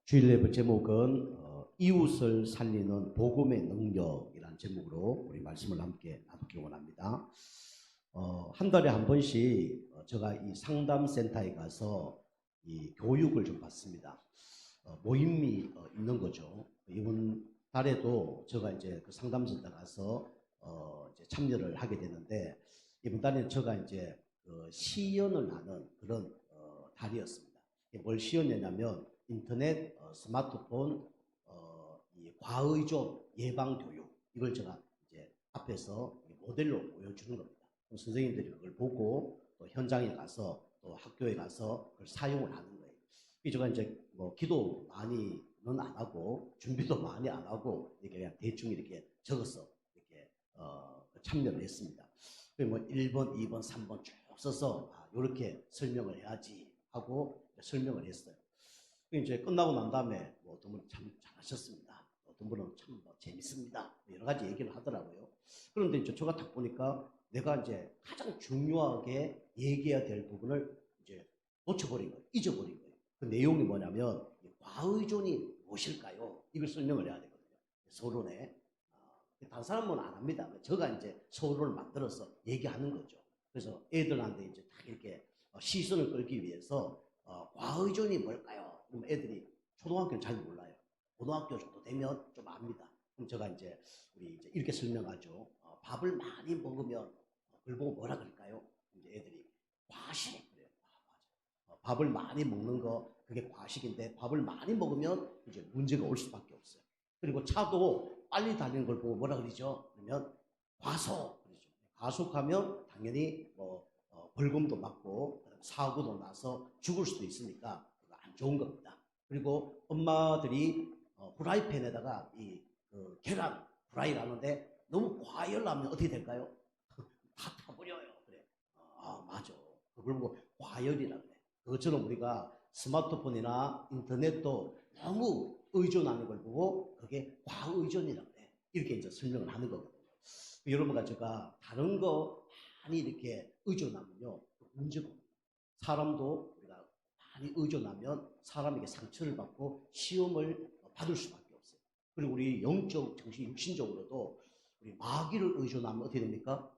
주일 예배 제목은 이웃을 살리는 복음의 능력이라는 제목으로 우리 말씀을 함께 나누기 원합니다. 한 달에 한 번씩 제가 이 상담센터에 가서 이 교육을 좀 받습니다. 모임이 있는 거죠. 이번 달에도 제가 이제 그 상담센터 가서 이제 참여를 하게 되는데, 이번 달에는 제가 이제 시연을 하는 그런 달이었습니다. 뭘 시연했냐면 인터넷, 스마트폰, 이 과의존 예방 교육, 이걸 제가 이제 앞에서 모델로 보여주는 겁니다. 그럼 선생님들이 그걸 보고 또 현장에 가서 또 학교에 가서 그걸 사용을 하는 거예요. 제가 이제 뭐 기도 많이는 안 하고 준비도 많이 안 하고 이렇게 그냥 대충 이렇게 적어서 이렇게 참여를 했습니다. 뭐 1번, 2번, 3번 쭉 써서 이렇게 설명을 해야지 하고 설명을 했어요. 이제 끝나고 난 다음에 뭐 어떤 분은 참 잘하셨습니다, 어떤 분은 참 재밌습니다, 여러 가지 얘기를 하더라고요. 그런데 이제 제가 딱 보니까 내가 이제 가장 중요하게 얘기해야 될 부분을 이제 놓쳐버린 거예요. 잊어버린 거예요. 그 내용이 뭐냐면 과의존이 무엇일까요? 이걸 설명을 해야 되거든요. 서론에. 다른 사람은 안 합니다. 제가 이제 서론을 만들어서 얘기하는 거죠. 그래서 애들한테 이제 딱 이렇게 시선을 끌기 위해서 과의존이 뭘까요? 그럼 애들이 초등학교는 잘 몰라요. 고등학교 정도 되면 좀 압니다. 그럼 제가 이제 우리 이제 이렇게 설명하죠. 밥을 많이 먹으면 그걸 보고 뭐라 그럴까요? 이제 애들이 과식 그래요. 맞아. 밥을 많이 먹는 거 그게 과식인데, 밥을 많이 먹으면 이제 문제가 올 수밖에 없어요. 그리고 차도 빨리 달리는 걸 보고 뭐라 그러죠? 그러면 과속 그러죠. 과속하면 당연히 뭐 벌금도 받고 사고도 나서 죽을 수도 있으니까 안 좋은 겁니다. 그리고 엄마들이 후라이팬에다가 계란 프라이를 하는데 너무 과열하면 어떻게 될까요? 다 타버려요. 그래. 맞아. 그걸 뭐 과열이라 그래. 그것처럼 우리가 스마트폰이나 인터넷도 너무 의존하는 걸 보고 그게 과의존이라 그래. 이렇게 이제 설명을 하는 거거든요. 여러분과 제가 다른 거 많이 이렇게 의존하면요, 문제가 옵니다. 사람도 우리가 많이 의존하면 사람에게 상처를 받고 시험을 받을 수밖에 없어요. 그리고 우리 영적, 정신, 육신적으로도 우리 마귀를 의존하면 어떻게 됩니까?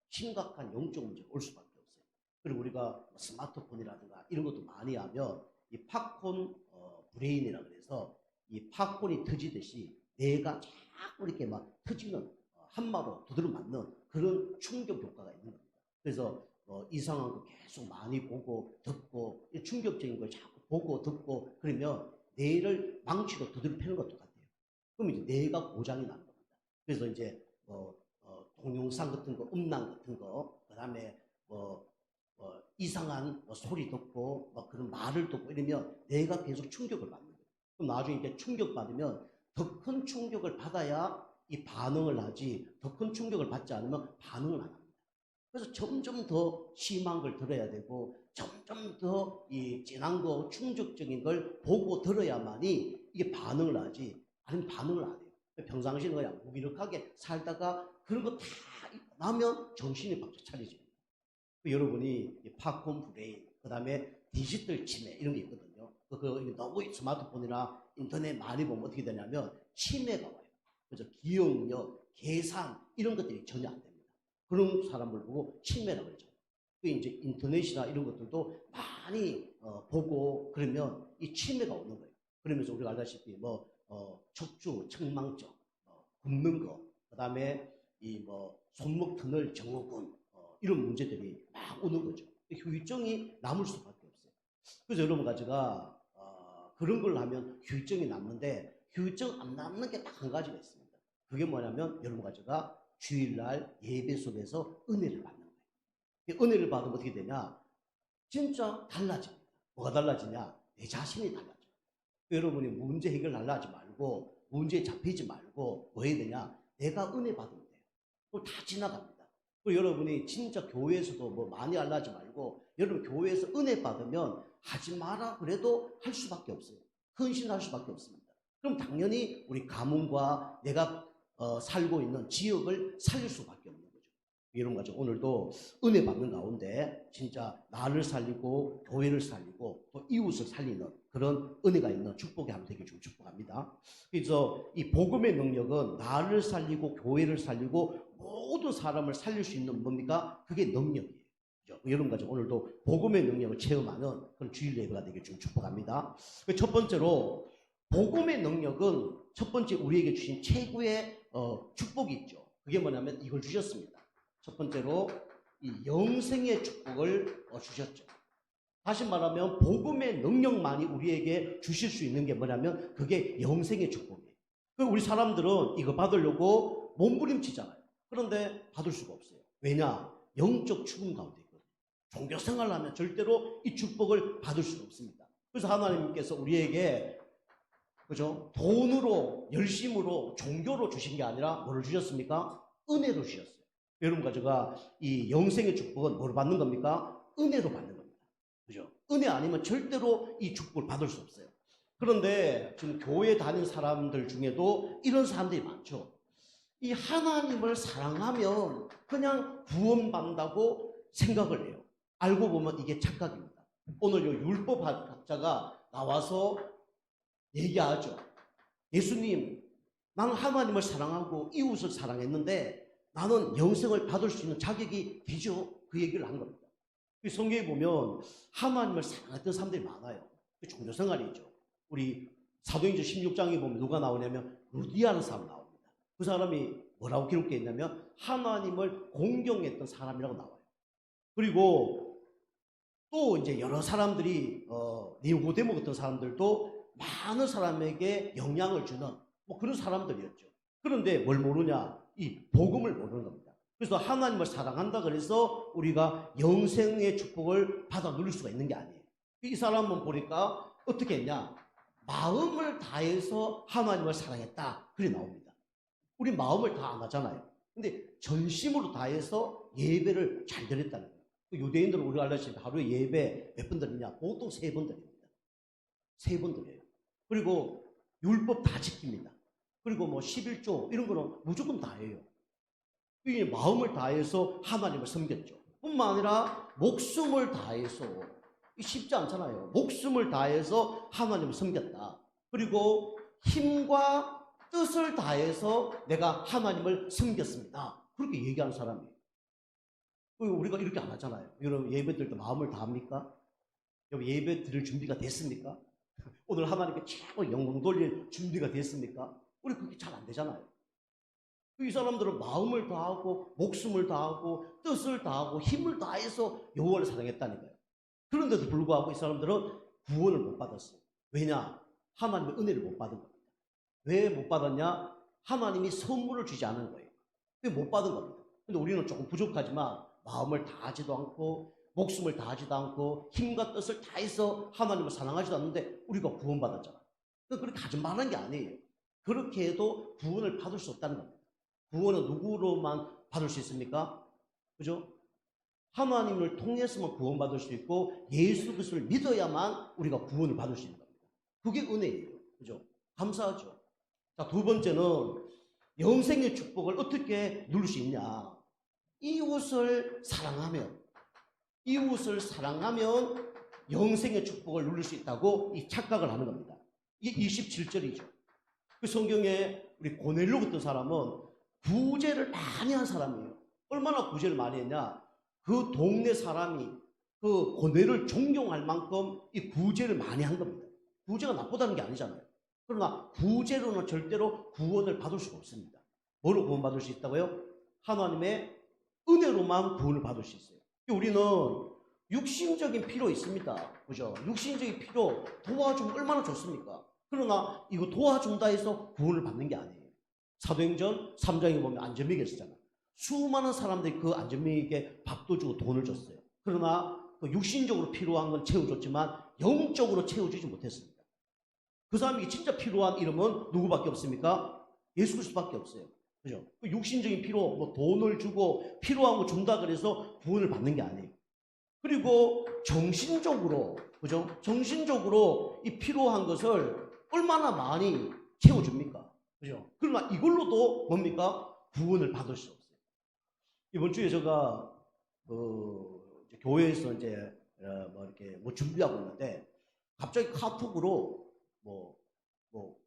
심각한 영적 문제가 올 수밖에 없어요. 그리고 우리가 스마트폰이라든가 이런 것도 많이 하면 이 팝콘 브레인이라 그래서 이 팝콘이 터지듯이 뇌가 자꾸 이렇게 막 터지는, 한마로 두드려 맞는 그런 충격 효과가 있는 겁니다. 그래서 이상한 거 계속 많이 보고 듣고 충격적인 걸 자꾸 보고 듣고 그러면 뇌를 망치로 두드려 패는 것도 같아요. 그럼 이제 뇌가 고장이 나는 겁니다. 그래서 이제 동영상 같은 거, 음란 같은 거, 그 다음에 이상한 소리 듣고 그런 말을 듣고 이러면 뇌가 계속 충격을 받는 거예요. 그럼 나중에 이렇게 충격 받으면 더 큰 충격을 받아야 이 반응을 하지, 더 큰 충격을 받지 않으면 반응을 안 합니다. 그래서 점점 더 심한 걸 들어야 되고 점점 더 이 진한 거, 충격적인 걸 보고 들어야만이 이게 반응을 하지, 아니면 반응을 안 해요. 평상시는 그냥 무기력하게 살다가 그런 거 다 나면 정신이 바짝 차리죠. 여러분이 팝콘 브레인, 그 다음에 디지털 치매 이런 게 있거든요. 너무 스마트폰이나 인터넷 많이 보면 어떻게 되냐면 치매가 와요. 그래서 기억력, 계산 이런 것들이 전혀 안 됩니다. 그런 사람을 보고 치매라고 그러죠. 이제 인터넷이나 이런 것들도 많이 보고 그러면 이 치매가 오는 거예요. 그러면서 우리가 알다시피 척추, 측망증, 굽는 거, 그 다음에 손목 터널 증후군, 이런 문제들이 막 오는 거죠. 후유증이 남을 수밖에 없어요. 그래서 여러분과 제가 그런 걸 하면 후유증이 남는데, 후유증 안 남는 게 딱 한 가지가 있습니다. 그게 뭐냐면 여러분과 제가 주일날 예배 속에서 은혜를 받는 거예요. 은혜를 받으면 어떻게 되냐? 진짜 달라집니다. 뭐가 달라지냐? 내 자신이 달라져요. 여러분이 문제 해결하려 하지 말고, 문제에 잡히지 말고 뭐 해야 되냐? 내가 은혜 받으면 돼요. 그걸 다 지나갑니다. 그리고 여러분이 진짜 교회에서도 뭐 많이 하려 하지 말고, 여러분 교회에서 은혜 받으면 하지 마라 그래도 할 수밖에 없어요. 헌신할 수밖에 없습니다. 그럼 당연히 우리 가문과 내가 살고 있는 지역을 살릴 수밖에 없는 거죠. 이런 거죠. 오늘도 은혜 받는 가운데 진짜 나를 살리고 교회를 살리고 또 이웃을 살리는 그런 은혜가 있는 축복이 한번 되길 좀 축복합니다. 그래서 이 복음의 능력은 나를 살리고 교회를 살리고 모든 사람을 살릴 수 있는 뭡니까? 그게 능력이에요. 이런 거죠. 오늘도 복음의 능력을 체험하는 그런 주일 예배가 되길 좀 축복합니다. 첫 번째로 복음의 능력은 첫 번째 우리에게 주신 최고의 축복이 있죠. 그게 뭐냐면 이걸 주셨습니다. 첫 번째로 이 영생의 축복을 주셨죠. 다시 말하면 복음의 능력만이 우리에게 주실 수 있는 게 뭐냐면 그게 영생의 축복이에요. 우리 사람들은 이거 받으려고 몸부림치잖아요. 그런데 받을 수가 없어요. 왜냐? 영적 죽음 가운데 있거든요. 종교 생활을 하면 절대로 이 축복을 받을 수가 없습니다. 그래서 하나님께서 우리에게 그죠? 돈으로, 열심으로, 종교로 주신 게 아니라 뭐를 주셨습니까? 은혜로 주셨어요. 여러분과 제가 이 영생의 축복은 뭐로 받는 겁니까? 은혜로 받는 겁니다. 그죠? 은혜 아니면 절대로 이 축복을 받을 수 없어요. 그런데 지금 교회 다니는 사람들 중에도 이런 사람들이 많죠. 이 하나님을 사랑하면 그냥 구원받는다고 생각을 해요. 알고 보면 이게 착각입니다. 오늘 요 율법학자가 나와서 얘기하죠. 예수님, 나는 하나님을 사랑하고 이웃을 사랑했는데 나는 영생을 받을 수 있는 자격이 되죠? 그 얘기를 한 겁니다. 성경에 보면 하나님을 사랑했던 사람들이 많아요. 종교생활이죠. 우리 사도행전 16장에 보면 누가 나오냐면 루디아라는 사람 나옵니다. 그 사람이 뭐라고 기록되어 있냐면 하나님을 공경했던 사람이라고 나와요. 그리고 또 이제 여러 사람들이 니고데모 같은 사람들도 많은 사람에게 영향을 주는 뭐 그런 사람들이었죠. 그런데 뭘 모르냐? 이 복음을 모르는 겁니다. 그래서 하나님을 사랑한다 그래서 우리가 영생의 축복을 받아 누릴 수가 있는 게 아니에요. 이 사람은 보니까 어떻게 했냐? 마음을 다해서 하나님을 사랑했다. 그래 나옵니다. 우리 마음을 다 안 하잖아요. 근데 전심으로 다해서 예배를 잘 드렸다는 거예요. 유대인들은 우리가 알다시피 하루에 예배 몇 번 드리냐? 보통 3번 드립니다. 3번 드려요. 그리고 율법 다 지킵니다. 그리고 뭐 11조 이런 거는 무조건 다 해요. 이 마음을 다해서 하나님을 섬겼죠. 뿐만 아니라 목숨을 다해서 쉽지 않잖아요. 목숨을 다해서 하나님을 섬겼다. 그리고 힘과 뜻을 다해서 내가 하나님을 섬겼습니다. 그렇게 얘기하는 사람이에요. 우리가 이렇게 안 하잖아요. 여러분 예배 드릴 때 마음을 다합니까? 여러분 예배 드릴 준비가 됐습니까? 오늘 하나님께 최고 영광 돌릴 준비가 됐습니까? 우리 그게 잘 안 되잖아요. 이 사람들은 마음을 다하고 목숨을 다하고 뜻을 다하고 힘을 다해서 여호와를 사랑했다니까요. 그런데도 불구하고 이 사람들은 구원을 못 받았어요. 왜냐? 하나님의 은혜를 못 받은 겁니다. 왜 못 받았냐? 하나님이 선물을 주지 않은 거예요. 왜 못 받은 겁니다. 근데 우리는 조금 부족하지만 마음을 다하지도 않고 목숨을 다하지도 않고 힘과 뜻을 다해서 하나님을 사랑하지도 않는데 우리가 구원받았잖아요. 그렇게 거짓말하는 게 아니에요. 그렇게 해도 구원을 받을 수 없다는 겁니다. 구원은 누구로만 받을 수 있습니까? 그죠? 하나님을 통해서만 구원받을 수 있고 예수 그리스도를 믿어야만 우리가 구원을 받을 수 있는 겁니다. 그게 은혜예요. 그죠? 감사하죠. 자, 두 번째는 영생의 축복을 어떻게 누릴 수 있냐? 이웃을 사랑하면 영생의 축복을 누릴 수 있다고 이 착각을 하는 겁니다. 이게 27절이죠. 그 성경에 우리 고넬료 같은 사람은 구제를 많이 한 사람이에요. 얼마나 구제를 많이 했냐? 그 동네 사람이 그 고넬을 존경할 만큼 이 구제를 많이 한 겁니다. 구제가 나쁘다는 게 아니잖아요. 그러나 구제로는 절대로 구원을 받을 수가 없습니다. 뭐로 구원받을 수 있다고요? 하나님의 은혜로만 구원을 받을 수 있어요. 우리는 육신적인 필요 있습니다. 그죠? 육신적인 필요 도와주면 얼마나 좋습니까? 그러나 이거 도와준다 해서 구원을 받는 게 아니에요. 사도행전 3장에 보면 안전미가 있었잖아요. 수많은 사람들이 그 안전미에게 밥도 주고 돈을 줬어요. 그러나 그 육신적으로 필요한 건 채워줬지만 영적으로 채워주지 못했습니다. 그 사람이 진짜 필요한 이름은 누구밖에 없습니까? 예수 그리스도밖에 없어요. 그죠? 육신적인 필요, 뭐 돈을 주고 필요한 거 준다 그래서 구원을 받는 게 아니에요. 그리고 정신적으로, 그죠? 정신적으로 이 필요한 것을 얼마나 많이 채워줍니까? 그죠? 그러나 이걸로도 뭡니까? 구원을 받을 수 없어요. 이번 주에 제가 이제 교회에서 이제 뭐 이렇게 뭐 준비하고 있는데 갑자기 카톡으로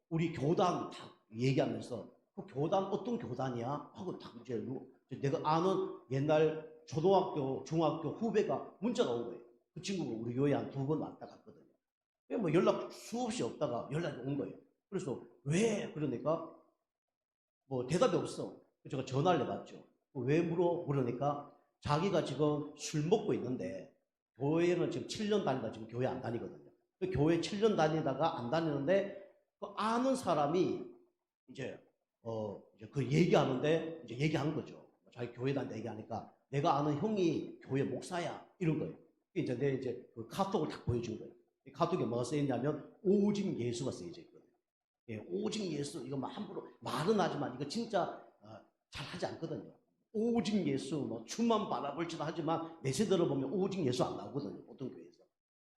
우리 교단 딱 얘기하면서 그 교단 어떤 교단이야? 하고 딱 이제 내가 아는 옛날 초등학교, 중학교 후배가 문자가 온 거예요. 그 친구가 우리 교회 한 2번 왔다 갔거든요. 뭐 연락 수없이 없다가 연락이 온 거예요. 그래서 왜? 그러니까 뭐 대답이 없어. 제가 전화를 해봤죠. 왜 그러니까 자기가 지금 술 먹고 있는데 교회는 지금 7년 다니다 지금 교회 안 다니거든요. 그 교회 7년 다니다가 안 다니는데 그 아는 사람이 이제 이제 그 얘기하는데 이제 얘기한 거죠. 자기 교회 다닌다 얘기하니까 내가 아는 형이 교회 목사야 이런 거예요. 이제 내 이제 그 카톡을 딱 보여준 거예요. 이 카톡에 뭐가 쓰여있냐면 오직 예수가 쓰여져 있거든요. 예, 오직 예수 이거 막 함부로 말은 하지만 이거 진짜 잘 하지 않거든요. 오직 예수 뭐 주만 바라볼지도 하지만 메시지 들어보면 오직 예수 안 나오거든요. 어떤 교회에서.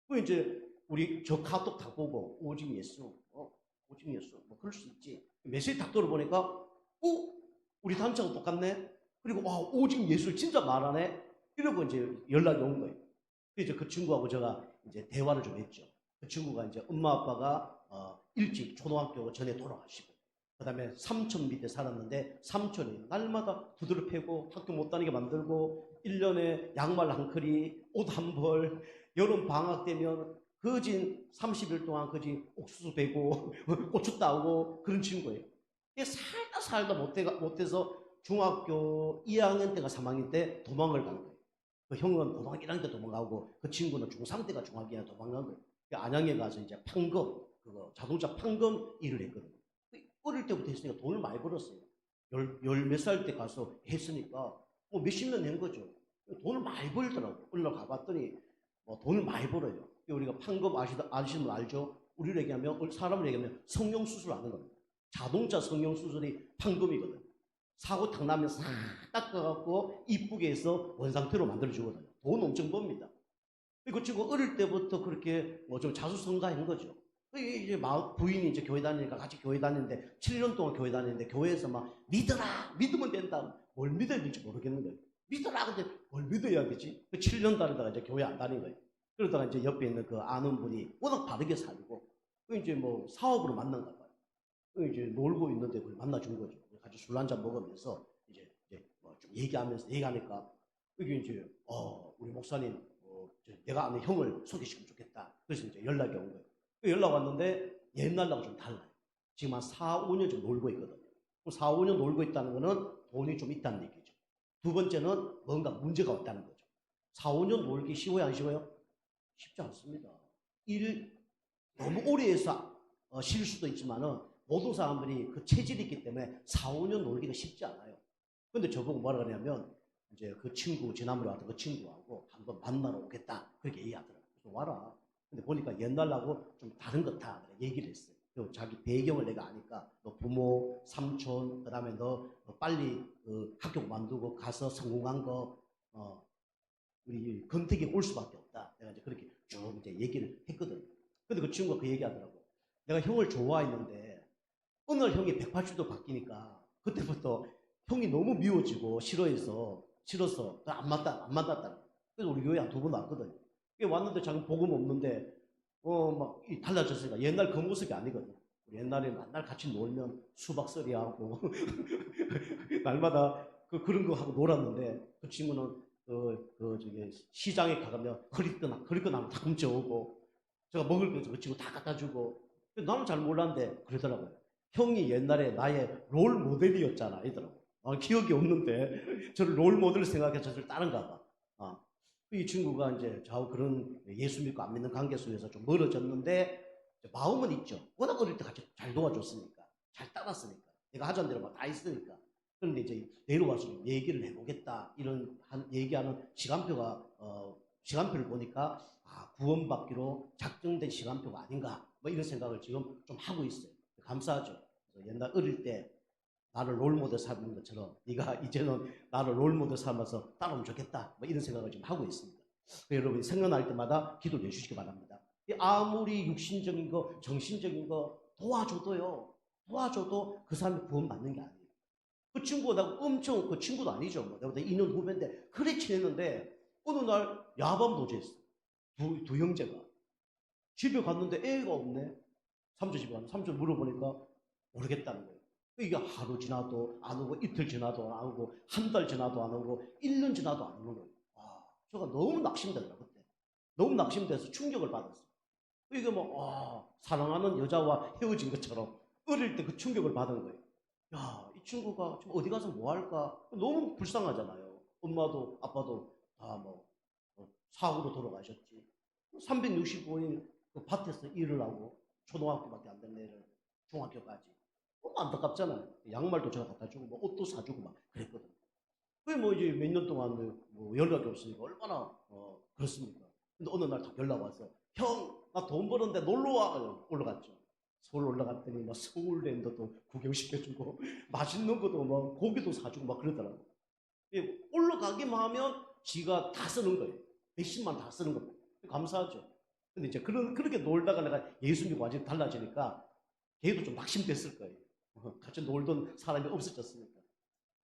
그 이제 우리 저 카톡 다 보고 오직 예수 오직 예수 뭐 그럴 수 있지. 메시지 딱 들어보니까 우리 단체가 똑같네. 그리고 와 오직 예수를 진짜 말하네. 이러고 이제 연락이 온 거예요. 그래서 그 친구하고 제가 이제 대화를 좀 했죠. 그 친구가 이제 엄마 아빠가 일찍 초등학교 전에 돌아가시고 그 다음에 삼촌 밑에 살았는데 삼촌이 날마다 두드려 패고 학교 못 다니게 만들고 1년에 양말 한 컬이 옷 한 벌 여름 방학 되면 거진 30일 동안 거진 옥수수 베고 고추 따오고 그런 친구예요. 살다 못해서 중학교 2학년 때가 3학년 때 도망을 간 거예요. 그 형은 고등학교 1학년 때 도망가고 그 친구는 중3 때가 중학교 2학년 도망간 거예요. 안양에 가서 이제 판금, 그거 자동차 판금 일을 했거든요. 어릴 때부터 했으니까 돈을 많이 벌었어요. 열 몇 살 때 가서 했으니까 뭐 몇십 년 된 거죠. 돈을 많이 벌더라고. 올라가 봤더니 돈을 많이 벌어요. 우리가 판금 아시는 분 알죠? 우리를 얘기하면, 사람을 얘기하면 성형수술 하는 겁니다. 자동차 성형수술이 판금이거든요. 사고 탁 나면 싹 닦아갖고 이쁘게 해서 원상태로 만들어주거든요. 돈 엄청 법니다. 그 친구 어릴 때부터 그렇게 뭐 좀 자수성가한 거죠. 이제 부인이 이제 교회 다니니까 같이 교회 다니는데 7년 동안 교회 다니는데 교회에서 막 믿어라 믿으면 된다 뭘 믿어야 될지 모르겠는 거예요. 믿어라 근데 뭘 믿어야 되지? 그 7년 다니다가 이제 교회 안 다닌 거예요. 그러다가 이제 옆에 있는 그 아는 분이 워낙 바르게 살고 이제 뭐 사업으로 만난가 봐요. 이제 놀고 있는데 그걸 만나준 거죠. 같이 술 한잔 먹으면서 이제 뭐좀 얘기하니까 이게 이제 우리 목사님 내가 아는 형을 소개시키면 좋겠다. 그래서 이제 연락이 온 거예요. 연락 왔는데 옛날하고 좀 달라요. 지금 한 4, 5년 좀 놀고 있거든요. 4, 5년 놀고 있다는 거는 돈이 좀 있다는 얘기죠. 두 번째는 뭔가 문제가 왔다는 거죠. 4, 5년 놀기 쉬워요, 안 쉬워요? 쉽지 않습니다. 일 너무 오래 해서 쉴 수도 있지만은 모든 사람들이 그 체질이 있기 때문에 4, 5년 놀기가 쉽지 않아요. 근데 저보고 뭐라 그러냐면 이제 그 친구, 지난번에 왔던 그 친구하고 한번 만나러 오겠다. 그렇게 얘기하더라고요. 그래서 와라. 근데 보니까 옛날하고 좀 다른 것 같아. 얘기를 했어요. 그리고 자기 배경을 내가 아니까 너 부모, 삼촌, 그 다음에 너 빨리 학교 만두고 가서 성공한 거, 우리 건택이 올 수밖에 없다. 내가 이제 그렇게 쭉 이제 얘기를 했거든요. 근데 그 친구가 그 얘기하더라고. 내가 형을 좋아했는데 어느 날 형이 180도 바뀌니까 그때부터 형이 너무 미워지고 싫어서 안 만났다. 그래서 우리 교회 한 2번 왔거든요. 왔는데 자기 복음 없는데 막 달라졌으니까 옛날 그 모습이 아니거든. 옛날에 맨날 같이 놀면 수박서리 하고 날마다 그런 거 하고 놀았는데 그 친구는 저기 시장에 가면 허리끈 다 훔쳐오고 제가 먹을 거 그 친구 다 갖다 주고 나는 잘 몰랐는데 그러더라고요. 형이 옛날에 나의 롤 모델이었잖아 이더라고. 기억이 없는데 저를 롤 모델을 생각해서 저를 따른가 봐. 이 친구가 이제 좌우 그런 예수 믿고 안 믿는 관계 속에서 좀 멀어졌는데 마음은 있죠. 워낙 어릴 때 같이 잘 도와줬으니까, 잘 따랐으니까, 내가 하자는 대로 막 다 했으니까. 그런데 이제 내려와서 얘기를 해보겠다 이런 얘기하는 시간표를 보니까 구원받기로 작정된 시간표가 아닌가 뭐 이런 생각을 지금 좀 하고 있어요. 감사하죠. 옛날 어릴 때 나를 롤모델 삼는 것처럼 네가 이제는 나를 롤모델 삼아서 따라오면 좋겠다 뭐 이런 생각을 지금 하고 있습니다. 여러분이 생각날 때마다 기도를 해주시기 바랍니다. 아무리 육신적인 거 정신적인 거 도와줘도 그 사람이 구원받는 게 아니에요. 그 친구가 나하고 엄청, 그 친구도 아니죠. 뭐 내가 2년 후배인데 그래 친했는데 어느 날 야밤 도주했어. 두 형제가. 집에 갔는데 애가 없네. 삼촌 집에 갔는데 삼촌 물어보니까 모르겠다는 거예요. 이게 하루 지나도 안 오고 이틀 지나도 안 오고 한 달 지나도 안 오고 1년 지나도 안 오는 거예요. 와, 제가 너무 낙심되더라 그때. 너무 낙심돼서 충격을 받았어요. 이게 뭐 사랑하는 여자와 헤어진 것처럼 어릴 때 그 충격을 받은 거예요. 야, 이 친구가 지금 어디 가서 뭐 할까? 너무 불쌍하잖아요. 엄마도 아빠도 다뭐 사고로 돌아가셨지. 365일 그 밭에서 일을 하고 초등학교밖에 안 된 애를 중학교까지. 너무 안타깝잖아요. 양말도 제가 갖다 주고 뭐 옷도 사주고 막 그랬거든요. 그게 뭐 이제 몇 년 동안 뭐 연락이 없으니까 얼마나 그렇습니까? 근데 어느 날 딱 연락 와서 형, 나 돈 버는데 놀러 와. 올라갔죠. 서울 올라갔더니 막 서울랜드도 구경시켜주고 맛있는 것도 막 고기도 사주고 막 그러더라고요. 올라가기만 하면 지가 다 쓰는 거예요. 몇십만 다 쓰는 겁니다. 감사하죠. 근데 이제 그렇게 놀다가 내가 예수님과 완전히 달라지니까 걔도 좀 낙심됐을 거예요. 같이 놀던 사람이 없어졌으니까.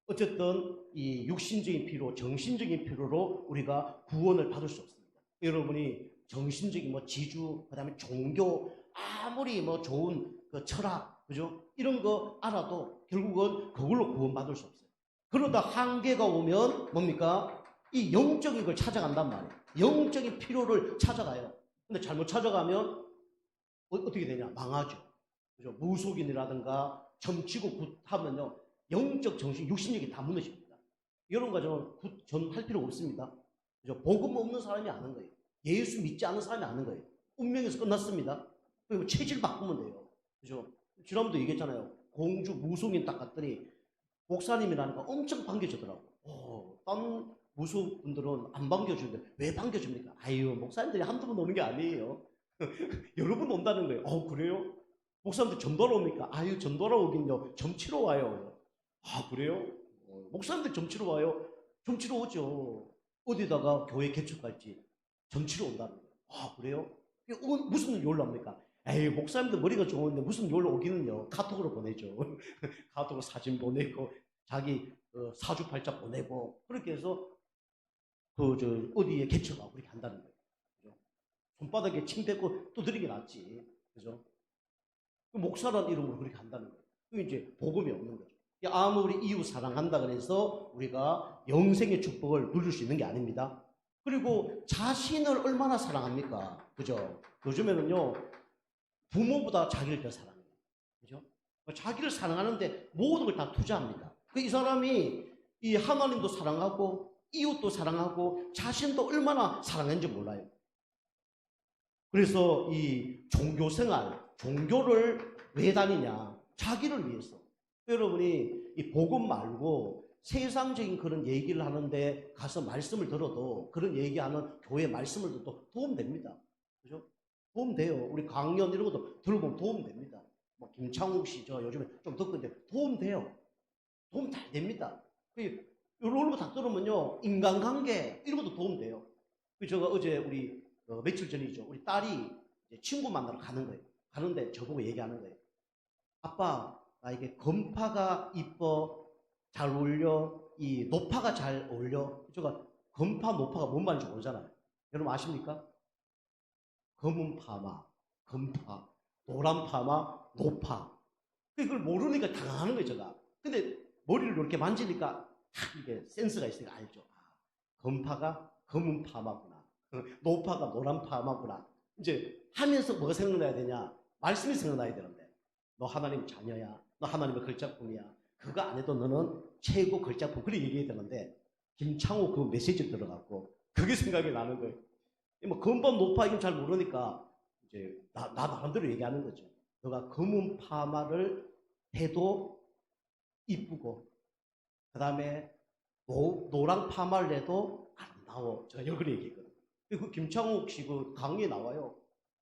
어쨌든 이 육신적인 필요, 정신적인 필요로 우리가 구원을 받을 수 없습니다. 여러분이 정신적인 뭐 지주, 그다음에 종교, 아무리 뭐 좋은 그 철학, 그죠? 이런 거 알아도 결국은 그걸로 구원받을 수 없어요. 그러다 한계가 오면 뭡니까? 이 영적인 걸 찾아간단 말이에요. 영적인 필요를 찾아가요. 근데 잘못 찾아가면 어떻게 되냐? 망하죠. 그죠? 무속인이라든가 점치고 굿하면요. 영적, 정신, 육신력이 다 무너집니다. 이런 과정은 전할 필요 없습니다. 그죠? 복음 없는 사람이 아는 거예요. 예수 믿지 않는 사람이 아는 거예요. 운명에서 끝났습니다. 그리고 체질 바꾸면 돼요. 그죠? 지난번도 얘기했잖아요. 공주 무속인 딱 갔더니 목사님이라니까 엄청 반겨주더라고. 딴 무속분들은 안 반겨주는데 왜 반겨줍니까? 아유, 목사님들이 한두 번 오는 게 아니에요. 여러 번 온다는 거예요. 그래요? 목사님들 전도하러 옵니까? 아유, 전도하러 오긴요. 점치러 와요. 그래요? 목사님들 점치러 와요? 점치러 오죠. 어디다가 교회 개척할지 점치러 온다는 거예요. 그래요? 무슨 일로 올라옵니까? 에이, 목사님들 머리가 좋은데 무슨 일로 오기는요. 카톡으로 보내죠. 카톡으로 사진 보내고 자기 사주팔자 보내고 그렇게 해서 어디에 개척하고 그렇게 한다는 거예요. 그죠? 손바닥에 침 뱉고 두드리기 낫지. 그죠? 목사란 이름으로 그렇게 한다는 거예요. 그게 이제 복음이 없는 거죠. 아무리 이웃 사랑한다 그래서 우리가 영생의 축복을 누릴 수 있는 게 아닙니다. 그리고 자신을 얼마나 사랑합니까? 그죠? 요즘에는요, 부모보다 자기를 더 사랑해요. 그죠? 자기를 사랑하는데 모든 걸 다 투자합니다. 이 사람이 이 하나님도 사랑하고 이웃도 사랑하고 자신도 얼마나 사랑했는지 몰라요. 그래서 이 종교 생활, 종교를 왜 다니냐? 자기를 위해서. 여러분이 이 복음 말고 세상적인 그런 얘기를 하는데 가서 말씀을 들어도 그런 얘기하는 교회 말씀을 들어도 도움됩니다. 그죠? 도움돼요. 우리 강연 이런 것도 들어보면 도움됩니다. 뭐 김창욱 씨, 저 요즘에 좀 듣고 있는데 도움돼요. 도움 잘 됩니다. 이런 거 다 들으면요. 인간관계 이런 것도 도움돼요. 제가 어제 우리 며칠 전이죠. 우리 딸이 이제 친구 만나러 가는 거예요. 가는데 저보고 얘기하는 거예요. 아빠, 나에게 건파가 이뻐, 잘 어울려, 이 노파가 잘 어울려. 제가 건파, 노파가 뭔 말인지 모르잖아요. 여러분 아십니까? 검은 파마, 건파, 노란 파마, 노파. 그걸 모르니까 당황하는 거예요, 제가. 근데 머리를 이렇게 만지니까 이게 센스가 있으니까 알죠. 건파가 검은 파마구나. 노파가 노란 파마구나. 이제 하면서 뭐가 생각나야 되냐? 말씀이 생각나야 되는데. 너 하나님 자녀야. 너 하나님의 걸작품이야. 그거 안 해도 너는 최고 걸작품. 그렇게 얘기해야 되는데 김창호 그 메시지 들어갔고 그게 생각이 나는 거예요. 뭐 검밥 노파 이건 잘 모르니까 이제 나 나름대로 얘기하는 거죠. 너가 검은 파마를 해도 이쁘고 그 다음에 노랑 파마를 해도 아름다워. 제가 이걸 얘기했거든요. 그 김창욱 씨 그 강의에 나와요.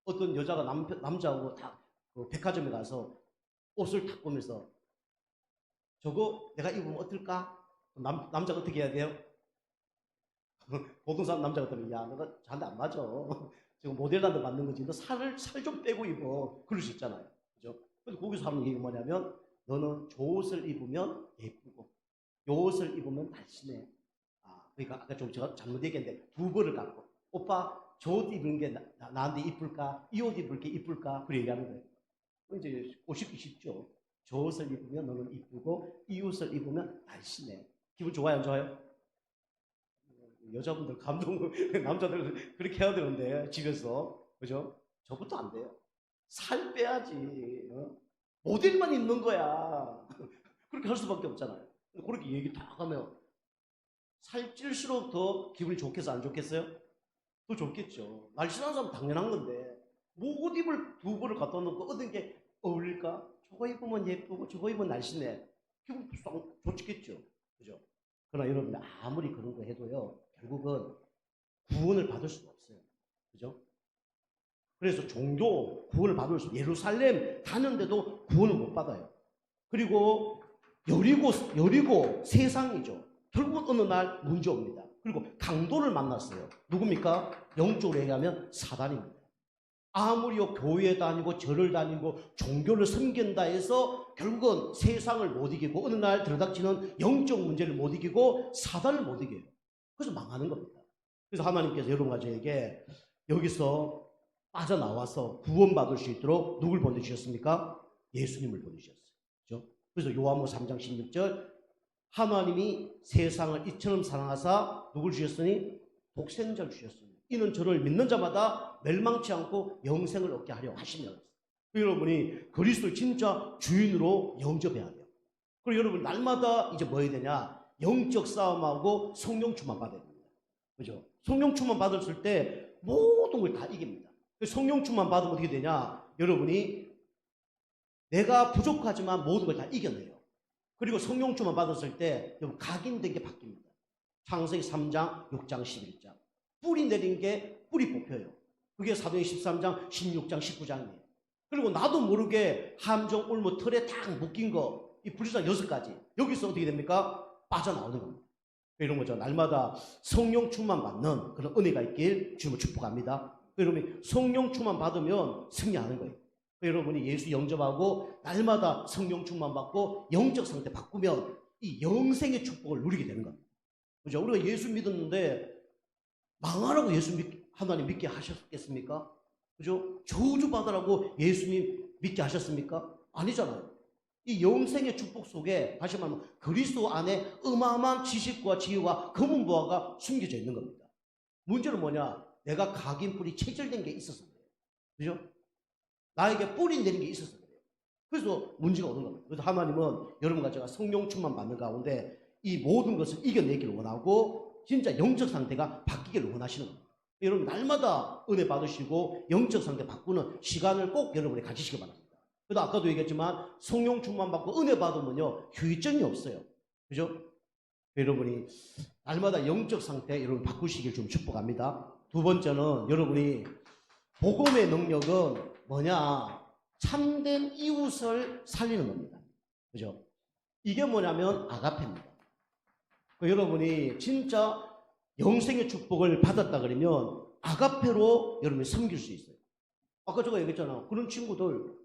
어떤 여자가 남자하고 그 백화점에 가서 옷을 탁 보면서 저거 내가 입으면 어떨까? 남자가 어떻게 해야 돼요? 보통 사람 남자가 그러면 야 너가 저한테 안 맞아. 지금 모델한테 맞는 거지. 너 살 좀 빼고 입어. 그럴 수 있잖아요. 그죠? 근데 거기서 하는 얘기가 뭐냐면 너는 좋은 옷을 입으면 예쁘고 요 옷을 입으면 날씬해. 그러니까 아까 좀 제가 잘못 얘기했는데 두 벌을 갖고 오빠 저 옷 입는 게 나한테 이쁠까? 이 옷 입을 게 이쁠까? 그 얘기하는 거예요. 이제 옷 입기 쉽죠. 저 옷을 입으면 너는 이쁘고 이 옷을 입으면 날씬해. 기분 좋아요, 안 좋아요? 여자분들 감동, 남자들 그렇게 해야 되는데 집에서 그죠? 저부터 안 돼요. 살 빼야지. 모델만 있는 거야. 그렇게 할 수밖에 없잖아요. 그렇게 얘기 다 하면 살찔수록 더 기분이 좋겠어, 안 좋겠어요? 더 좋겠죠. 날씬한 사람은 당연한 건데 뭐 옷 입을 두 벌을 갖다 놓고 어떤 게 어울릴까? 저거 입으면 예쁘고 저거 입으면 날씬해. 기분 좋겠죠. 그죠? 그러나 여러분 아무리 그런 거 해도요 결국은 구원을 받을 수가 없어요. 그죠? 그래서 종교 구원을 받을 수 예루살렘 가는데도 구원을 못 받아요. 그리고 여리고 세상이죠. 결국 어느 날 문제 옵니다. 그리고 강도를 만났어요. 누굽니까? 영적으로 얘기하면 사단입니다. 아무리요 교회 다니고 절을 다니고 종교를 섬긴다 해서 결국은 세상을 못 이기고 어느 날 들어닥치는 영적 문제를 못 이기고 사단을 못 이겨요. 그래서 망하는 겁니다. 그래서 하나님께서 여러분과 저에게 여기서 빠져나와서 구원받을 수 있도록 누굴 보내주셨습니까? 예수님을 보내주셨어요. 그렇죠? 그래서 요한복음 3장 16절 하나님이 세상을 이처럼 사랑하사 누굴 주셨으니 독생자를 주셨으니 이는 저를 믿는 자마다 멸망치 않고 영생을 얻게 하려 하시며 여러분이 그리스도를 진짜 주인으로 영접해야 돼요. 그리고 여러분 날마다 이제 뭐 해야 되냐? 영적 싸움하고 성령 충만 받아야 됩니다. 그죠? 성령 충만 받았을 때 모든 걸 다 이깁니다. 성령 충만 받으면 어떻게 되냐? 여러분이 내가 부족하지만 모든 걸 다 이겨내요. 그리고 성령 충만 받았을 때 여러분 각인된 게 바뀝니다. 창세기 3장, 6장, 11장. 뿌리 내린 게 뿌리 뽑혀요. 그게 사도행 13장, 16장, 19장이에요. 그리고 나도 모르게 함정, 올무, 털에 딱 묶인 거, 이 불리장 6가지. 여기서 어떻게 됩니까? 빠져나오는 겁니다. 이런 거죠. 날마다 성령 충만 받는 그런 은혜가 있길 주님을 축복합니다. 여러분이 성령 충만 받으면 승리하는 거예요. 여러분이 예수 영접하고 날마다 성령 충만 받고 영적 상태 바꾸면 이 영생의 축복을 누리게 되는 겁니다. 그죠? 우리가 예수 믿었는데 망하라고 하나님 믿게 하셨겠습니까? 그죠? 저주받으라고 예수님 믿게 하셨습니까? 아니잖아요. 이 영생의 축복 속에 다시 말하면 그리스도 안에 어마어마한 지식과 지혜와 검은 보화가 숨겨져 있는 겁니다. 문제는 뭐냐? 내가 각인 뿌리 체질된 게 있어서 그래요. 그죠? 나에게 뿌리 내린 게 있어서 그래요. 그래서 문제가 오는 겁니다. 그래서 하나님은 여러분과 제가 성령 충만 받는 가운데 이 모든 것을 이겨내기를 원하고 진짜 영적 상태가 바뀌기를 원하시는 겁니다. 여러분 날마다 은혜 받으시고 영적 상태 바꾸는 시간을 꼭 여러분이 가지시기 바랍니다. 그래도 아까도 얘기했지만 성령 충만 받고 은혜 받으면요 휴의증이 없어요. 그죠? 여러분이 날마다 영적 상태 여러분 바꾸시길 좀 축복합니다. 두 번째는 여러분이 복음의 능력은 뭐냐? 참된 이웃을 살리는 겁니다. 그죠? 이게 뭐냐면 아가페입니다. 여러분이 진짜 영생의 축복을 받았다 그러면 아가페로 여러분이 섬길 수 있어요. 아까 제가 얘기했잖아. 그런 친구들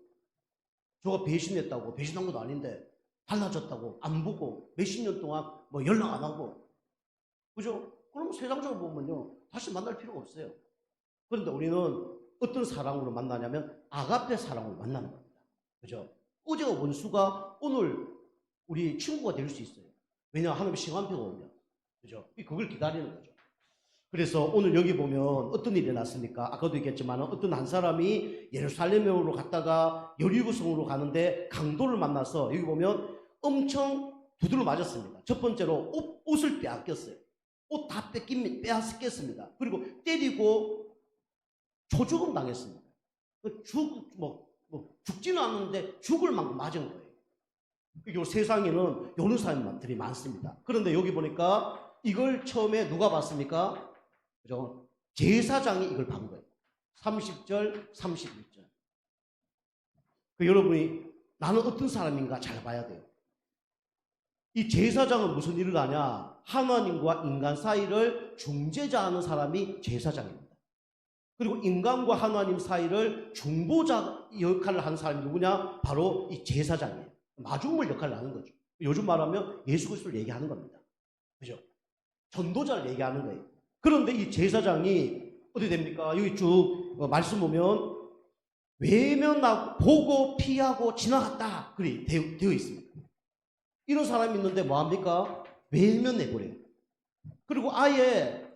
저가 배신했다고 배신한 것도 아닌데 달라졌다고 안 보고 몇십 년 동안 뭐 연락 안 하고 그죠? 그럼 세상적으로 보면요 다시 만날 필요가 없어요. 그런데 우리는 어떤 사랑으로 만나냐면 아가페 사랑으로 만나는 겁니다. 그죠? 어제가 원수가 오늘 우리 친구가 될 수 있어요. 왜냐하면 하나님의 시간표가 오면. 그죠? 그걸 기다리는 거죠. 그래서 오늘 여기 보면 어떤 일이 났습니까? 아까도 얘기했지만 어떤 한 사람이 예루살렘으로 갔다가 여리고성으로 가는데 강도를 만나서 여기 보면 엄청 두드러 맞았습니다. 첫 번째로 옷을 빼앗겼어요. 옷 다 빼앗겼습니다. 그리고 때리고 초죽음 당했습니다. 죽지는 않는데 죽을 만큼 맞은 거예요. 요 세상에는 요런 사람들이 많습니다. 그런데 여기 보니까 이걸 처음에 누가 봤습니까? 그죠? 제사장이 이걸 본 거예요. 30절, 31절. 여러분이 나는 어떤 사람인가 잘 봐야 돼요. 이 제사장은 무슨 일을 하냐? 하나님과 인간 사이를 중재자하는 사람이 제사장입니다. 그리고 인간과 하나님 사이를 중보자 역할을 하는 사람이 누구냐? 바로 이 제사장이에요. 마중물 역할을 하는 거죠. 요즘 말하면 예수 그리스도를 얘기하는 겁니다. 그죠? 전도자를 얘기하는 거예요. 그런데 이 제사장이 어떻게 됩니까? 여기 쭉 말씀 보면 외면하고 보고 피하고 지나갔다. 그래 되어 있습니다. 이런 사람이 있는데 뭐합니까? 외면해버려요. 그리고 아예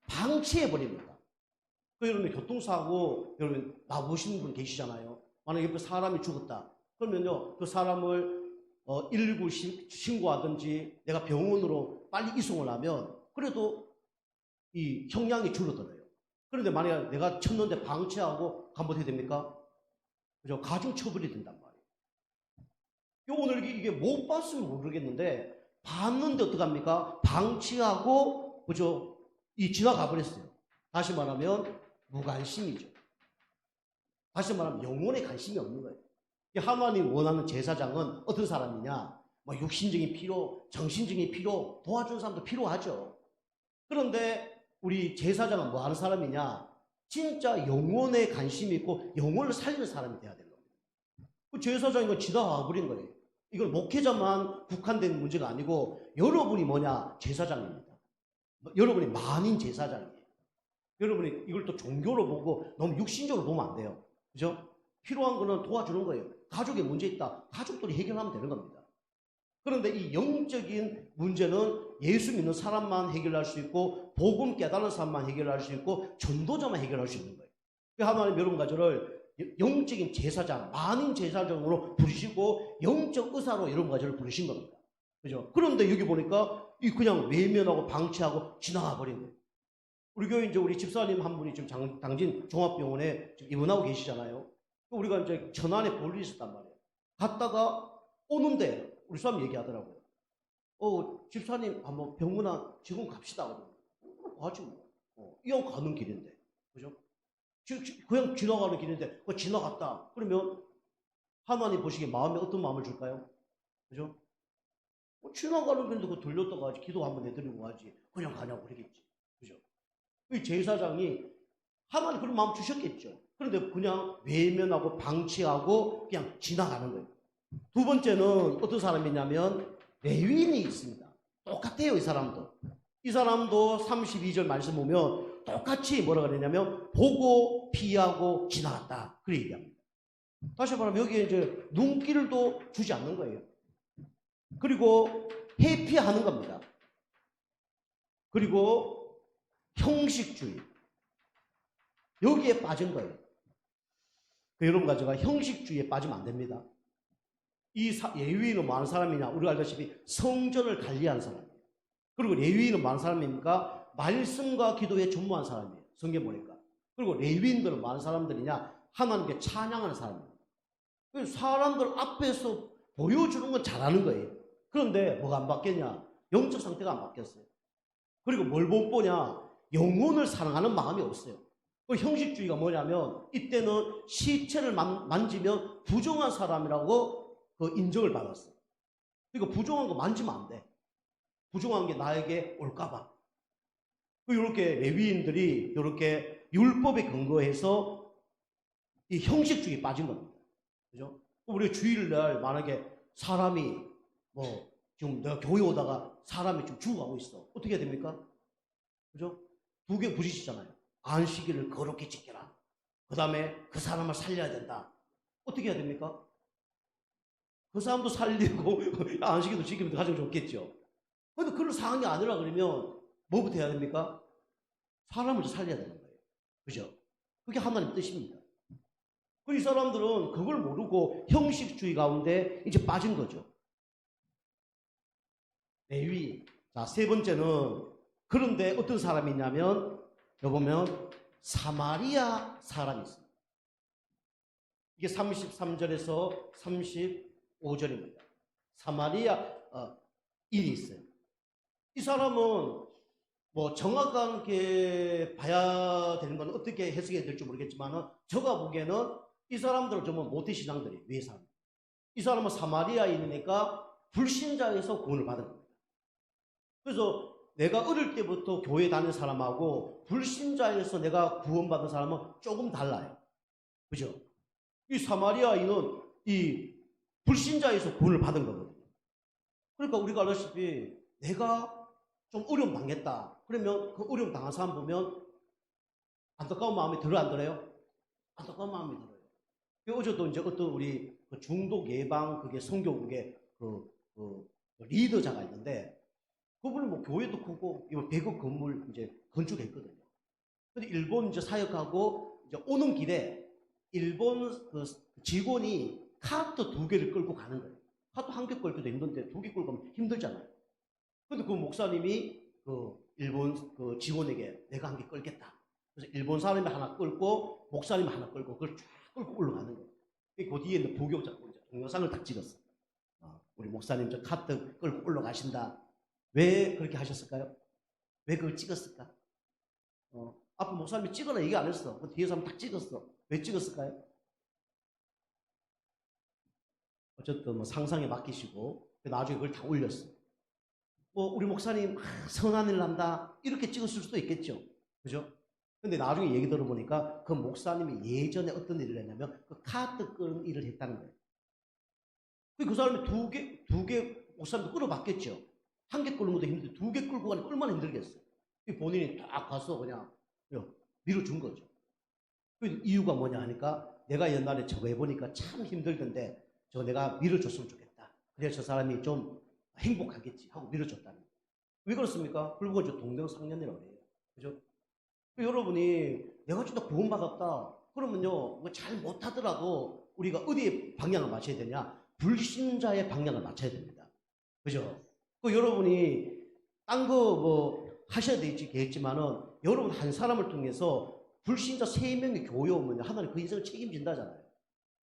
방치해버립니다. 여러분 교통사고 여러분 나보시는 분 계시잖아요. 만약에 옆에 사람이 죽었다. 그러면요 그 사람을 119 신고하든지 내가 병원으로 빨리 이송을 하면 그래도 이 형량이 줄어들어요. 그런데 만약에 내가 쳤는데 방치하고 가면 어떻게 됩니까? 그죠? 가중처벌이 된단 말이에요. 오늘 이게 못 봤으면 모르겠는데 봤는데 어떡합니까? 방치하고 그죠? 이 지나가 버렸어요. 다시 말하면 무관심이죠. 다시 말하면 영혼에 관심이 없는 거예요. 하나님 원하는 제사장은 어떤 사람이냐? 뭐 육신적인 필요, 정신적인 필요, 도와주는 사람도 필요하죠. 그런데 우리 제사장은 뭐 하는 사람이냐? 진짜 영혼에 관심이 있고 영혼을 살리는 사람이 돼야 되는 겁니다. 그 제사장이 거 지나가 버린 거예요. 이건 목회자만 국한된 문제가 아니고 여러분이 뭐냐? 제사장입니다. 여러분이 만인 제사장이에요. 여러분이 이걸 또 종교로 보고 너무 육신적으로 보면 안 돼요. 그죠? 필요한 거는 도와주는 거예요. 가족에 문제 있다. 가족들이 해결하면 되는 겁니다. 그런데 이 영적인 문제는 예수 믿는 사람만 해결할 수 있고 복음 깨달은 사람만 해결할 수 있고 전도자만 해결할 수 있는 거예요. 하나님 여러분 가족을 영적인 제사장, 만인 제사장으로 부르시고 영적 의사로 여러분 가족을 부르신 겁니다. 그죠? 그런데 여기 보니까 그냥 외면하고 방치하고 지나가 버린 거예요. 우리 교회 이제 우리 집사님 한 분이 지금 당진 종합병원에 지금 입원하고 계시잖아요. 우리가 이제 천안에 볼 일이 있었단 말이에요. 갔다가 오는데 우리 사람 얘기하더라고요. 집사님 한번 병원아 지금 갑시다. 가지 뭐. 이왕 가는 길인데. 그죠? 그냥 지나가는 길인데 지나갔다. 그러면 하나님 보시기에 마음에 어떤 마음을 줄까요? 그죠? 지나가는 길인데 돌렸다가 가지 기도 한번 내드리고 가지. 그냥 가냐고 그러겠지. 그죠? 이 제사장이 하나님 그런 마음 주셨겠죠. 그런데 그냥 외면하고 방치하고 그냥 지나가는 거예요. 두 번째는 어떤 사람이냐면 레위인이 있습니다. 똑같아요, 이 사람도. 이 사람도 32절 말씀 보면 똑같이 뭐라 그러냐면 보고 피하고 지나갔다. 그렇게 얘기합니다. 다시 말하면 여기에 이제 눈길도 주지 않는 거예요. 그리고 회피하는 겁니다. 그리고 형식주의. 여기에 빠진 거예요. 여러분 가져가 형식주의에 빠지면 안 됩니다. 이 레위인은 많은 사람이냐? 우리가 알다시피 성전을 관리하는 사람이에요. 그리고 레위인은 많은 사람입니까? 말씀과 기도에 전무한 사람이에요. 성경 보니까. 그리고 레위인들은 많은 사람들이냐? 하나님께 찬양하는 사람입니다. 사람들 앞에서 보여주는 건 잘하는 거예요. 그런데 뭐가 안 바뀌었냐? 영적 상태가 안 바뀌었어요. 그리고 뭘 못 보냐? 영혼을 사랑하는 마음이 없어요. 그 형식주의가 뭐냐면 이때는 시체를 만지면 부정한 사람이라고 그 인정을 받았어요. 그러니까 부정한 거 만지면 안 돼. 부정한 게 나에게 올까봐. 이렇게 레위인들이 이렇게 율법에 근거해서 이 형식주의에 빠진 겁니다. 그죠? 우리 주일날 만약에 사람이 지금 내가 교회 오다가 사람이 좀 죽어가고 있어. 어떻게 해야 됩니까? 그죠? 두 개 부딪히잖아요. 안식일을 거룩히 지켜라. 그 다음에 그 사람을 살려야 된다. 어떻게 해야 됩니까? 그 사람도 살리고 안식일도 지키면 가장 좋겠죠. 그런데 그런 상황이 아니라 그러면 뭐부터 해야 됩니까? 사람을 살려야 되는 거예요. 그죠? 그게 하나님 뜻입니다. 이 사람들은 그걸 모르고 형식주의 가운데 이제 빠진 거죠. 레위. 자, 세 번째는 그런데 어떤 사람이 있냐면 여기 보면 사마리아 사람이 있습니다. 이게 33절에서 35절입니다. 사마리아 인이 있어요. 이 사람은 정확하게 봐야 되는 건 어떻게 해석해야 될지 모르겠지만 제가 보기에는 이 사람들은 정말 모태신앙들이 위에 사람. 이 사람은 사마리아인이니까 불신자에서 구원을 받은 겁니다. 그래서 내가 어릴 때부터 교회 다니는 사람하고 불신자에서 내가 구원받은 사람은 조금 달라요. 그죠? 이 사마리아인은 이 불신자에서 구원을 받은 거거든요. 그러니까 우리가 알다시피 내가 좀 어려움 당했다. 그러면 그 어려움 당한 사람 보면 안타까운 마음이 들어 안 들어요? 안타까운 마음이 들어요. 어제도 이제 어떤 우리 그 중독 예방 그게 선교국의 그 리더자가 있는데 그분은 뭐 교회도 크고 이거 대거 건물 이제 건축했거든요. 근데 일본 이제 사역하고 이제 오는 길에 일본 그 직원이 카트 2개를 끌고 가는 거예요. 카트 1개 끌기도 힘든데 2개 끌고 가면 힘들잖아요. 근데 그 목사님이 그 일본 그 직원에게 내가 1개 끌겠다. 그래서 일본 사람이 하나 끌고 목사님이 하나 끌고 그걸 쫙 끌고 올라가는 거예요. 그 뒤에 있는 부교자 동영상을 딱 찍었어. 우리 목사님 저 카트 끌고 올라가신다. 왜 그렇게 하셨을까요? 왜 그걸 찍었을까? 앞에 목사님이 찍으라 얘기 안 했어. 그 뒤에서 한번 딱 찍었어. 왜 찍었을까요? 어쨌든 뭐 상상에 맡기시고 나중에 그걸 다 올렸어. 뭐 우리 목사님 선한 일 난다 이렇게 찍었을 수도 있겠죠. 그죠? 근데 나중에 얘기 들어보니까 그 목사님이 예전에 어떤 일을 했냐면 그 카트 끄는 일을 했다는 거예요. 그 사람이 두 개 목사님도 끌어봤겠죠. 1개 끌는 것도 힘든데 2개 끌고 가니까 얼마나 힘들겠어요. 본인이 딱 가서 그냥 밀어준 거죠. 그 이유가 뭐냐 하니까 내가 옛날에 저거 해보니까 참 힘들던데 저거 내가 밀어줬으면 좋겠다. 그래야 저 사람이 좀 행복하겠지 하고 밀어줬다는 거예요. 왜 그렇습니까? 불과 저 동명상련이라고 해요. 그죠? 여러분이 내가 진짜 구원받았다. 그러면요, 잘 못하더라도 우리가 어디에 방향을 맞춰야 되냐? 불신자의 방향을 맞춰야 됩니다. 그죠? 여러분이 딴 거 뭐 하셔야 되겠지만은 여러분 한 사람을 통해서 불신자 3명이 교회 오면 하나님 그 인생을 책임진다잖아요.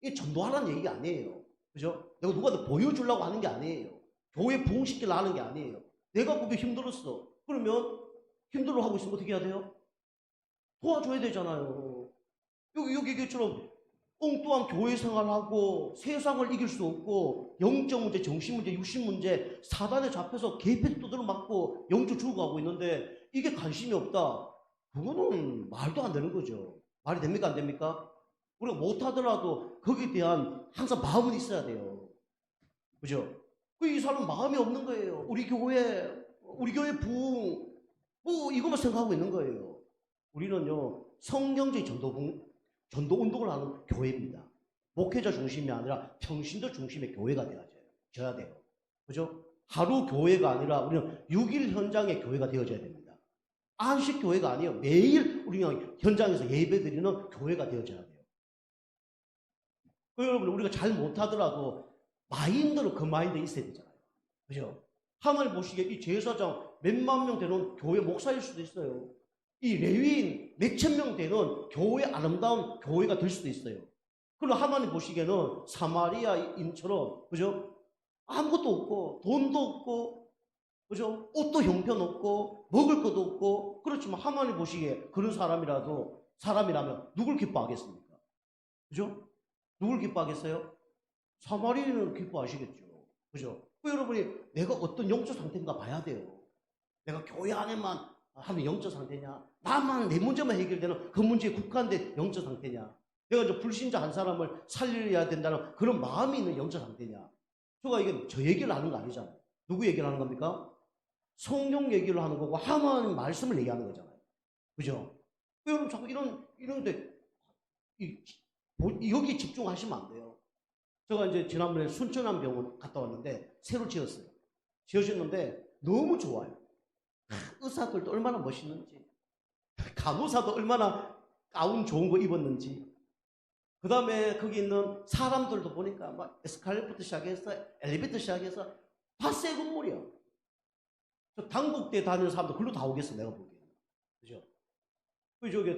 이게 전도하라는 얘기가 아니에요. 그죠? 내가 누구한테 보여주려고 하는 게 아니에요. 교회 부흥시키려 하는 게 아니에요. 내가 그게 힘들었어. 그러면 힘들어 하고 있으면 어떻게 해야 돼요? 도와줘야 되잖아요. 여기 얘기처럼 엉뚱한 교회 생활하고 세상을 이길 수 없고 영적 문제, 정신 문제, 육신 문제 사단에 잡혀서 개패 두드려 맞고 영적 죽어가고 있는데 이게 관심이 없다. 그거는 말도 안 되는 거죠. 말이 됩니까? 안 됩니까? 우리가 못하더라도 거기에 대한 항상 마음은 있어야 돼요. 그죠? 이 사람 마음이 없는 거예요. 우리 교회 부흥 뭐 이것만 생각하고 있는 거예요. 우리는요 성경적인 전도 운동을 하는 교회입니다. 목회자 중심이 아니라 평신도 중심의 교회가 되어야 돼요. 그죠? 하루 교회가 아니라 우리는 6일 현장의 교회가 되어져야 됩니다. 안식 교회가 아니에요. 매일 우리가 현장에서 예배드리는 교회가 되어져야 돼요. 여러분 우리가 잘 못하더라도 마인드로 그 마인드에 있어야 되잖아요. 그죠? 하나님 보시기에 이 제사장 몇만 명 되는 교회 목사일 수도 있어요. 이 레위인 몇천 명 되는 교회 아름다운 교회가 될 수도 있어요. 그러나 하나님 보시기에는 사마리아인처럼 그죠? 아무것도 없고 돈도 없고 그죠? 옷도 형편없고 먹을 것도 없고 그렇지만 하나님 보시기에 그런 사람이라면 누굴 기뻐하겠습니까? 그죠? 누굴 기뻐하겠어요? 사마리아인은 기뻐하시겠죠. 그죠? 여러분이 내가 어떤 영적 상태인가 봐야 돼요. 내가 교회 안에만 하는 영적 상태냐? 나만 내 문제만 해결되는 그 문제에 국한된 영적 상태냐? 내가 이제 불신자 한 사람을 살려야 된다는 그런 마음이 있는 영적 상태냐? 이게 저 얘기를 하는 거 아니잖아요. 누구 얘기를 하는 겁니까? 성령 얘기를 하는 거고 하나님 말씀을 얘기하는 거잖아요. 그죠? 여러분 자꾸 이런데 여기 집중하시면 안 돼요. 제가 이제 지난번에 순천암병원 갔다 왔는데 새로 지었어요. 지어졌는데 너무 좋아요. 의사들도 얼마나 멋있는지, 간호사도 얼마나 가운 좋은 거 입었는지, 그 다음에 거기 있는 사람들도 보니까 막 에스컬레이터부터 시작해서 엘리베이터 시작해서 다 새 건물이야. 당국대 다니는 사람도 글로 다 오겠어 내가 보기에는. 그죠? 저기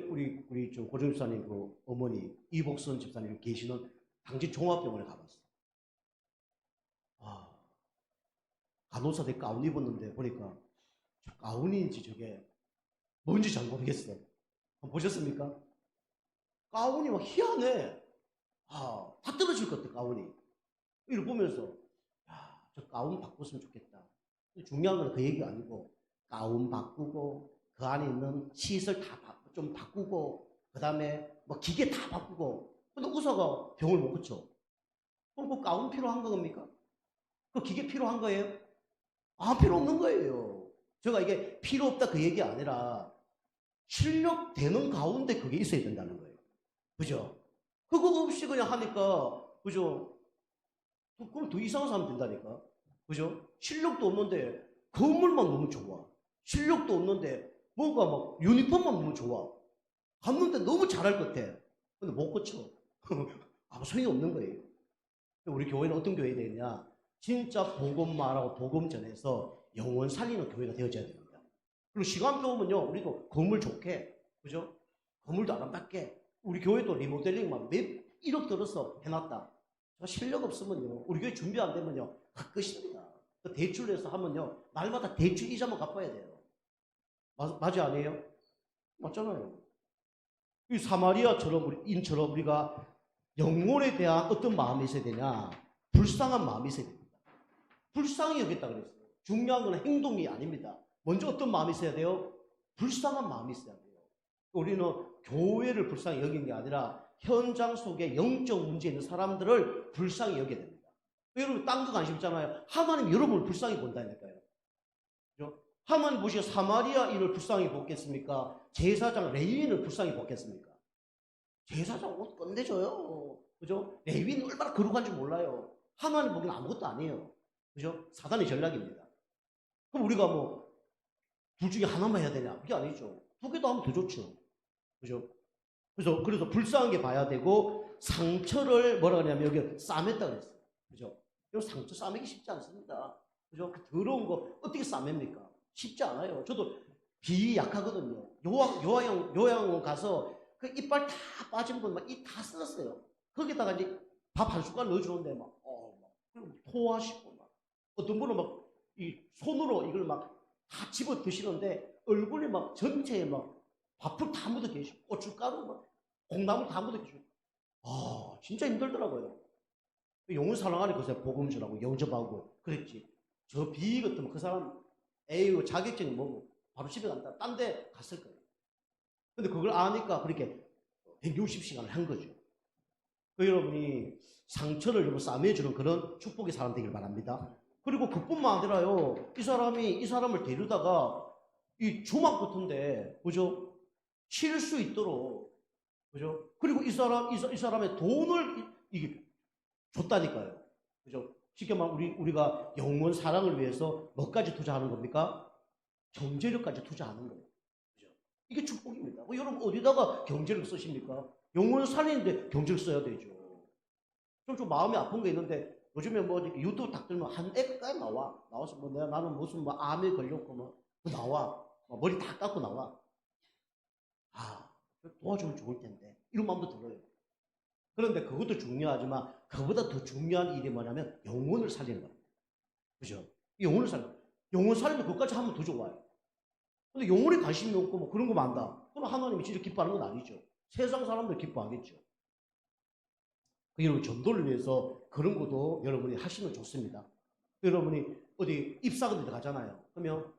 우리 저 고정 집사님 그 어머니 이복선 집사님 계시는 당진 종합병원에 가봤어. 간호사들 가운 입었는데 보니까 저 가운인지 저게 뭔지 잘 모르겠어. 보셨습니까? 가운이 막 희한해. 다 떨어질 것 같아 가운이. 이걸 보면서 저 가운 바꿨으면 좋겠다. 중요한 건 그 얘기가 아니고 가운 바꾸고 그 안에 있는 시설 다 좀 바꾸고 그 다음에 뭐 기계 다 바꾸고 근데 의사가 병을 못 고쳐. 그럼 그 가운 필요한 겁니까? 그 기계 필요한 거예요? 필요 없는 거예요. 제가 이게 필요 없다 그 얘기 아니라 실력 되는 가운데 그게 있어야 된다는 거예요. 그죠? 그거 없이 그냥 하니까, 그죠? 그럼 더 이상한 사람 된다니까. 그죠? 실력도 없는데 건물만 너무 좋아. 실력도 없는데 뭔가 막 유니폼만 너무 좋아. 갔는데 너무 잘할 것 같아. 근데 못 고쳐. 아무 소용이 없는 거예요. 우리 교회는 어떤 교회가 되겠냐? 진짜 복음 말하고 복음 전해서 영혼 살리는 교회가 되어져야 됩니다. 그리고 시간 좋으면요, 우리도 건물 좋게, 그죠? 건물도 아름답게, 우리 교회도 리모델링만 몇 1억 들어서 해놨다. 실력 없으면요, 우리 교회 준비 안 되면요, 끝입니다. 대출 내서 하면요, 날마다 대출 이자만 갚아야 돼요. 맞지 아니에요? 맞잖아요. 이 사마리아처럼 인처럼 우리가 영혼에 대한 어떤 마음이 있어야 되냐? 불쌍한 마음이 있어야 됩니다. 불쌍히 여겼다 그랬어요. 중요한 건 행동이 아닙니다. 먼저 어떤 마음이 있어야 돼요? 불쌍한 마음이 있어야 돼요. 우리는 교회를 불쌍히 여긴 게 아니라 현장 속에 영적 문제 있는 사람들을 불쌍히 여겨야 됩니다. 여러분 딴 거 관심 있잖아요. 하나님 여러분을 불쌍히 본다니까요. 그죠? 하나님 보시고 사마리아인을 불쌍히 보겠습니까? 제사장 레위인을 불쌍히 보겠습니까? 제사장 옷 끝내줘요. 그죠? 레위는 얼마나 거룩한 줄 몰라요. 하나님 보기엔 아무것도 아니에요. 그죠? 사단의 전략입니다. 그럼 우리가 뭐 둘 중에 하나만 해야 되냐? 그게 아니죠. 두 개도 하면 더 좋죠. 그죠? 그래서 불쌍한 게 봐야 되고 상처를 뭐라 그러냐면 여기 싸맸다 그랬어요. 그죠? 이 상처 싸매기 쉽지 않습니다. 그죠? 그 더러운 거 어떻게 싸맵니까? 쉽지 않아요. 저도 비 약하거든요. 요양원 가서 그 이빨 다 빠진 분 막 입 다 쓸었어요. 거기다가 이제 밥 한 숟갈 넣어주는데 토하시고 막 어떤 분은 막 이 손으로 이걸 막 다 집어 드시는데 얼굴에 막 전체에 막 밥풀 다 묻어 계시고 고춧가루 막 콩나물 다 묻어 계시고 진짜 힘들더라고요. 영혼 사랑하니 그새 복음 주라고 영접하고 그랬지. 저 비 같으면 그 사람 에이고 자격증이 뭐고 바로 집에 간다. 딴 데 갔을 거예요. 근데 그걸 아니까 그렇게 160시간을 한 거죠. 여러분이 상처를 여러분 싸매주는 그런 축복의 사람 되길 바랍니다. 그리고 그뿐만 아니라요, 이 사람을 데려다가 이 주막 같은데, 그죠? 쉴 수 있도록, 그죠? 그리고 이 사람의 돈을 이게 줬다니까요. 그죠? 쉽게 말하면 우리가 영원 사랑을 위해서 뭐까지 투자하는 겁니까? 경제력까지 투자하는 거예요. 그죠? 이게 축복입니다. 여러분 어디다가 경제를 쓰십니까? 영혼을 살리는데 경제를 써야 되죠. 좀 마음이 아픈 게 있는데 요즘에 뭐 유튜브 딱 들면 한 애까지 나와서 뭐 나는 무슨 뭐 암에 걸렸고 뭐 나와 머리 다 깎고 나와. 도와주면 좋을 텐데 이런 마음도 들어요. 그런데 그것도 중요하지만 그보다 더 중요한 일이 뭐냐면 영혼을 살리는 겁니다. 그죠? 영혼 살리면 그것까지 하면 더 좋아요. 근데 영혼에 관심이 없고 뭐 그런 거 만다. 그럼 하나님이 진짜 기뻐하는 건 아니죠. 세상 사람들 기뻐하겠죠. 여러분 전도를 위해서 그런 것도 여러분이 하시면 좋습니다. 여러분이 어디 입사 같은 데 가잖아요. 그러면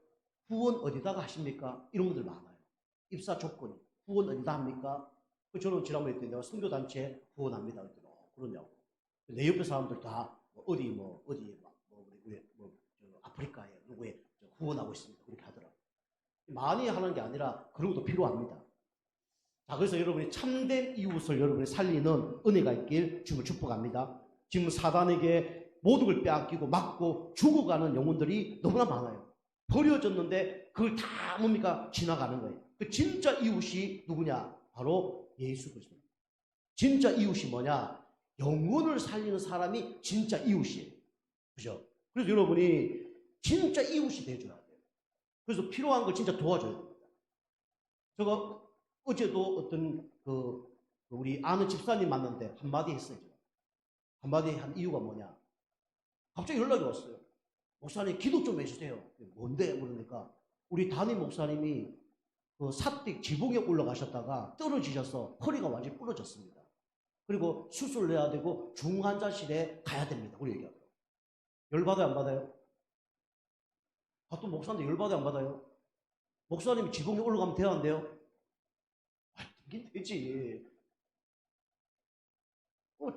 후원 어디다가 하십니까? 이런 분들 많아요. 입사 조건이. 후원 어디다 합니까? 저는 지난번에 했더니 내가 선교단체 후원합니다. 그러냐고. 내 옆에 사람들 다 어디 아프리카에 누구에 후원하고 있습니다. 그렇게 하더라고요. 많이 하는 게 아니라 그런 것도 필요합니다. 자, 그래서 여러분이 참된 이웃을 여러분이 살리는 은혜가 있길 주님을 축복합니다. 지금 사단에게 모든 걸 빼앗기고 막고 죽어가는 영혼들이 너무나 많아요. 버려졌는데 그걸 다 뭡니까? 지나가는 거예요. 그 진짜 이웃이 누구냐? 바로 예수 그리스도입니다. 진짜 이웃이 뭐냐? 영혼을 살리는 사람이 진짜 이웃이에요. 그죠? 그래서 여러분이 진짜 이웃이 돼줘야 돼요. 그래서 필요한 걸 진짜 도와줘야 됩니다. 제가 어제도 어떤 우리 아는 집사님 만났는데 한마디 했어요. 한마디 한 이유가 뭐냐? 갑자기 연락이 왔어요. 목사님 기도 좀 해주세요. 뭔데? 그러니까 우리 담임 목사님이 그 사택 지붕에 올라가셨다가 떨어지셔서 허리가 완전히 부러졌습니다. 그리고 수술을 해야 되고 중환자실에 가야 됩니다. 우리 얘기하더라고요. 열받아요 안 받아요? 또 목사인데 열받아요 안 받아요? 목사님이 지붕에 올라가면 돼야 안 돼요? 되긴 되지.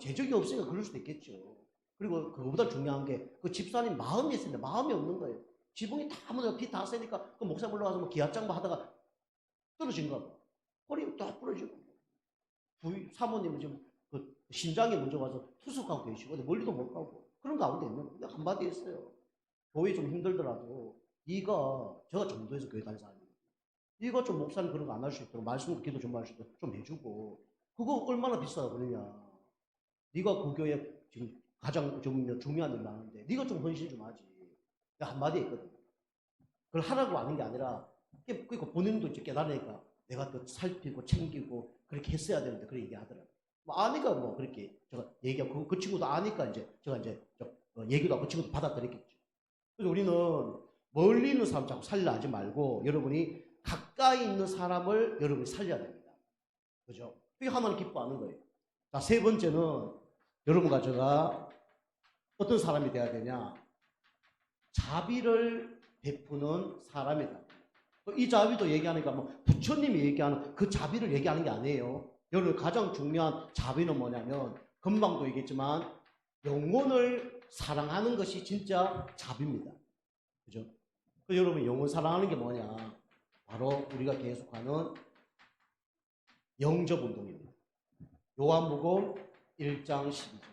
재적이 없으니까 그럴 수도 있겠죠. 그리고 그거보다 중요한 게 그 집사님 마음이 있는데 마음이 없는 거예요. 지붕이 다 무너져 비 다 세니까 그 목사 올라가서 뭐 기압장부 하다가 떨어진 거. 허리 딱 부러지고. 사모님은 지금 그 심장에 문제 와서 투숙하고 계시고 멀리도 못 가고 그런 가운데 있는 거예요. 한마디 했어요. 교회 좀 힘들더라도 네가 제가 정도에서 교회 다니는 사람이에요. 네가 좀 목사님 그런 거 안 할 수 있도록 말씀 기도 좀 할 수 있도록 좀 해주고 그거 얼마나 비싸다 그러냐. 네가 그 교회 지금 가장 좀 중요한 일 나는데 네가 좀 헌신 좀 하지. 내가 한마디 했거든. 그걸 하라고 하는 게 아니라 그러니까 본인도 이제 깨달으니까 내가 또 살피고 챙기고 그렇게 했어야 되는데 그렇게 얘기하더라고요. 뭐 아니까 뭐 그렇게 제가 얘기하고 그 친구도 아니까 이제 제가 이제 얘기도 하고 그 친구도 받아들였겠죠. 그래서 우리는 멀리 있는 사람 자꾸 살려 하지 말고 여러분이 가까이 있는 사람을 여러분이 살려야 됩니다. 그죠? 그게 하나님 기뻐하는 거예요. 자, 세 번째는 여러분과 제가 어떤 사람이 돼야 되냐? 자비를 베푸는 사람이다. 이 자비도 얘기하니까 뭐 부처님이 얘기하는 그 자비를 얘기하는 게 아니에요. 여러분 가장 중요한 자비는 뭐냐면 금방도 얘기했지만 영혼을 사랑하는 것이 진짜 자비입니다. 그죠? 그 여러분 영혼 사랑하는 게 뭐냐? 바로 우리가 계속하는 영접 운동입니다. 요한복음 1장 12절.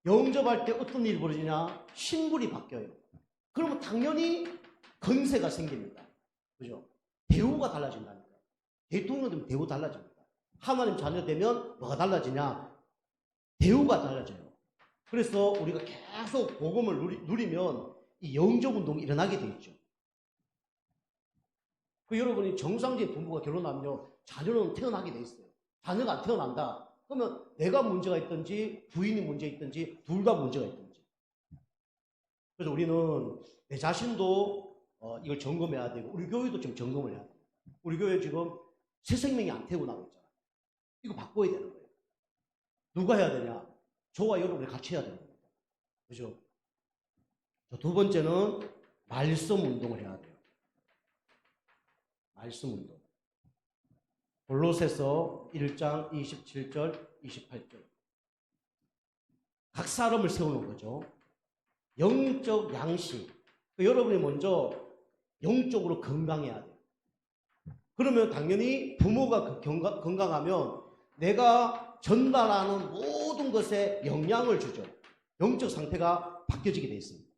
영접할 때 어떤 일이 벌어지냐? 신분이 바뀌어요. 그러면 당연히 건세가 생깁니다. 그죠? 대우가 달라진다니까. 대통령 되면 대우 달라집니다. 하나님 자녀 되면 뭐가 달라지냐? 대우가 달라져요. 그래서 우리가 계속 복음을 누리면 이 영접 운동이 일어나게 돼 있죠. 그 여러분이 정상적인 부부가 결혼하면요, 자녀는 태어나게 돼 있어요. 자녀가 안 태어난다. 그러면 내가 문제가 있든지 부인이 문제 있든지 둘 다 문제가 있든지. 그래서 우리는 내 자신도 이걸 점검해야 되고 우리 교회도 좀 점검을 해야 돼요. 우리 교회 지금 새 생명이 안 태어나고 있잖아요. 이거 바꿔야 되는 거예요. 누가 해야 되냐? 저와 여러분이 같이 해야 되는 겁니다. 그죠? 두 번째는 말씀 운동을 해야 돼요. 말씀 운동. 골로새서 1장 27절, 28절. 각 사람을 세우는 거죠. 영적 양식. 여러분이 먼저 영적으로 건강해야 돼요. 그러면 당연히 부모가 건강하면 내가 전달하는 모든 것에 영향을 주죠. 영적 상태가 바뀌어지게 되어 있습니다.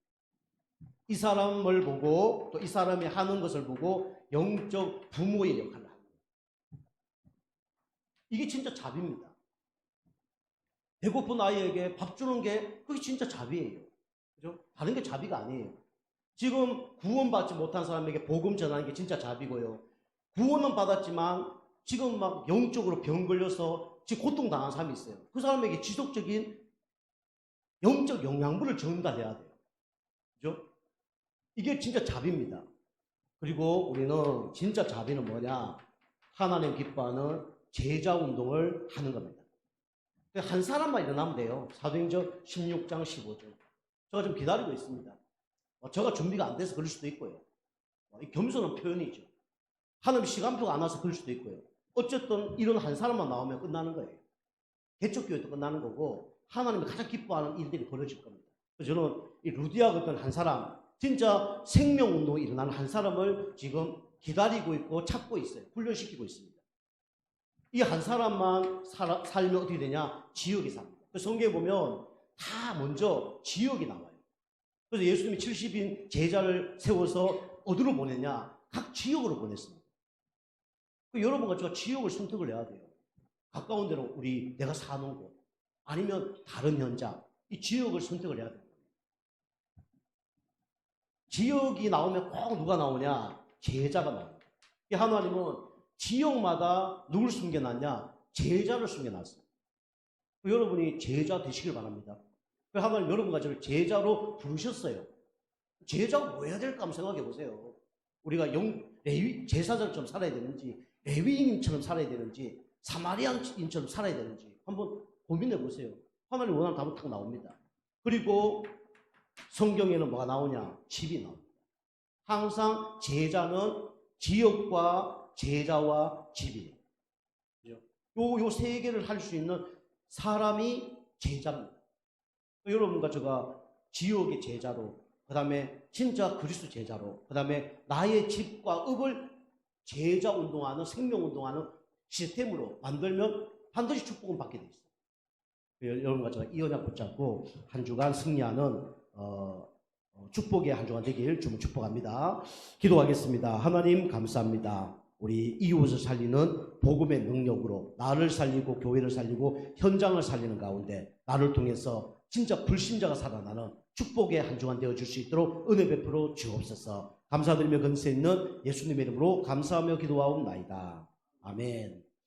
이 사람을 보고 또 이 사람이 하는 것을 보고 영적 부모의 역할을 합니다. 이게 진짜 자비입니다. 배고픈 아이에게 밥 주는 게 그게 진짜 자비예요. 그죠? 다른 게 자비가 아니에요. 지금 구원받지 못한 사람에게 복음 전하는 게 진짜 자비고요. 구원은 받았지만 지금 막 영적으로 병 걸려서 지금 고통당한 사람이 있어요. 그 사람에게 지속적인 영적 영양분을 전달해야 돼요. 그죠? 이게 진짜 자비입니다. 그리고 우리는 진짜 자비는 뭐냐? 하나님 기뻐하는 제자 운동을 하는 겁니다. 한 사람만 일어나면 돼요. 사도행전 16장 15절. 제가 좀 기다리고 있습니다. 제가 준비가 안 돼서 그럴 수도 있고요. 겸손한 표현이죠. 하나님 시간표가 안 와서 그럴 수도 있고요. 어쨌든 이런 한 사람만 나오면 끝나는 거예요. 개척교회도 끝나는 거고 하나님이 가장 기뻐하는 일들이 벌어질 겁니다. 그래서 저는 이 루디아 같은 한 사람, 진짜 생명운동이 일어나는 한 사람을 지금 기다리고 있고 찾고 있어요. 훈련시키고 있습니다. 이 한 사람만 살면 어떻게 되냐? 지역이 삽니다. 성경에 보면 다 먼저 지역이 나와요. 그래서 예수님이 70인 제자를 세워서 어디로 보냈냐? 각 지역으로 보냈습니다. 여러분과 제가 지역을 선택을 해야 돼요. 가까운 데로 내가 사는 곳, 아니면 다른 현장, 이 지역을 선택을 해야 됩니다. 지역이 나오면 꼭 누가 나오냐? 제자가 나옵니다. 하나님은 지역마다 누굴 숨겨놨냐? 제자를 숨겨놨어요. 여러분이 제자 되시길 바랍니다. 하나님 여러분과 저를 제자로 부르셨어요. 제자가 뭐 해야 될까 한번 생각해 보세요. 우리가 제사장처럼 살아야 되는지, 레위인처럼 살아야 되는지, 사마리아인처럼 살아야 되는지 한번 고민해 보세요. 하나님 원하는 답은 딱 나옵니다. 그리고 성경에는 뭐가 나오냐? 집이 나옵니다. 항상 제자는 지역과 제자와 집이에요. 요 세 개를 할 수 있는 사람이 제자입니다. 여러분과 제가 지역의 제자로 그 다음에 진짜 그리스도 제자로, 그 다음에 나의 집과 읍을 제자 운동하는, 생명 운동하는 시스템으로 만들면 반드시 축복은 받게 돼 있어요. 여러분과 제가 이 언약 붙잡고 한 주간 승리하는 축복의 한 주간 되길 주문 축복합니다. 기도하겠습니다. 하나님 감사합니다. 우리 이웃을 살리는 복음의 능력으로 나를 살리고 교회를 살리고 현장을 살리는 가운데 나를 통해서 진짜 불신자가 살아나는 축복의 한 주간 되어줄 수 있도록 은혜 베풀어 주옵소서. 감사드리며 근세 있는 예수님의 이름으로 감사하며 기도하옵나이다. 아멘.